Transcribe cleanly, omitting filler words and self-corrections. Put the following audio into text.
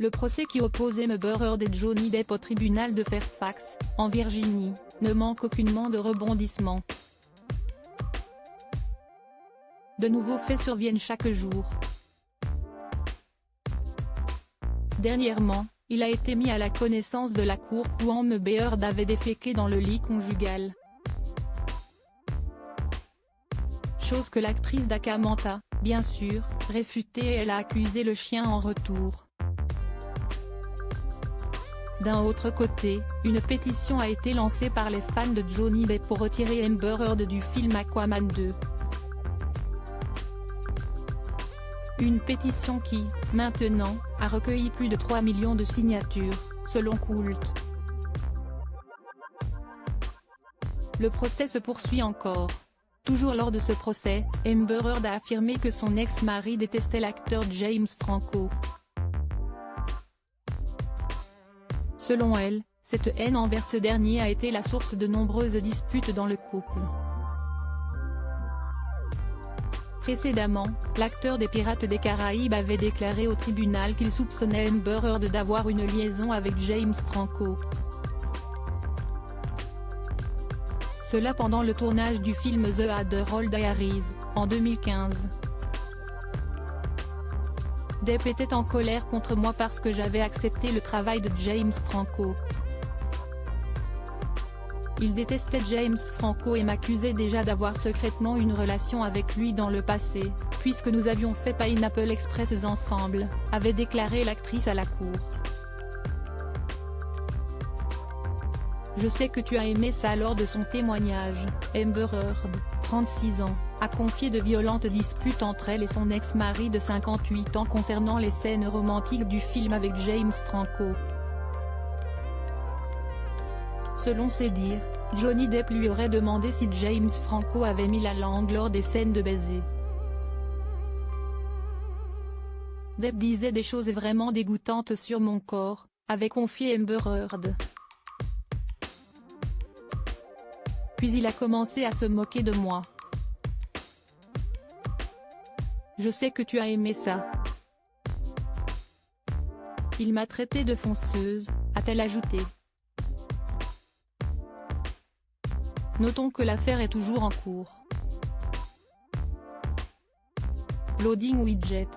Le procès qui oppose Amber Heard et Johnny Depp au tribunal de Fairfax, en Virginie, ne manque aucunement de rebondissements. De nouveaux faits surviennent chaque jour. Dernièrement, il a été mis à la connaissance de la cour qu'Amber Heard avait déféqué dans le lit conjugal. Chose que l'actrice d'Akamanta, bien sûr, réfuté et elle a accusé le chien en retour. D'un autre côté, une pétition a été lancée par les fans de Johnny Depp pour retirer Amber Heard du film Aquaman 2. Une pétition qui, maintenant, a recueilli plus de 3 millions de signatures, selon Cult. Le procès se poursuit encore. Toujours lors de ce procès, Amber Heard a affirmé que son ex-mari détestait l'acteur James Franco. Selon elle, cette haine envers ce dernier a été la source de nombreuses disputes dans le couple. Précédemment, l'acteur des Pirates des Caraïbes avait déclaré au tribunal qu'il soupçonnait Amber Heard d'avoir une liaison avec James Franco. Cela pendant le tournage du film The Adderall Diaries, en 2015. Depp était en colère contre moi parce que j'avais accepté le travail de James Franco. Il détestait James Franco et m'accusait déjà d'avoir secrètement une relation avec lui dans le passé, puisque nous avions fait Pineapple Express ensemble, avait déclaré l'actrice à la cour. Je sais que tu as aimé ça. Lors de son témoignage, Amber Heard, 36 ans, a confié de violentes disputes entre elle et son ex-mari de 58 ans concernant les scènes romantiques du film avec James Franco. Selon ses dires, Johnny Depp lui aurait demandé si James Franco avait mis la langue lors des scènes de baiser. Depp disait des choses vraiment dégoûtantes sur mon corps, avait confié Amber Heard. Puis il a commencé à se moquer de moi. Je sais que tu as aimé ça. Il m'a traité de fonceuse, a-t-elle ajouté. Notons que l'affaire est toujours en cours. Loading widget.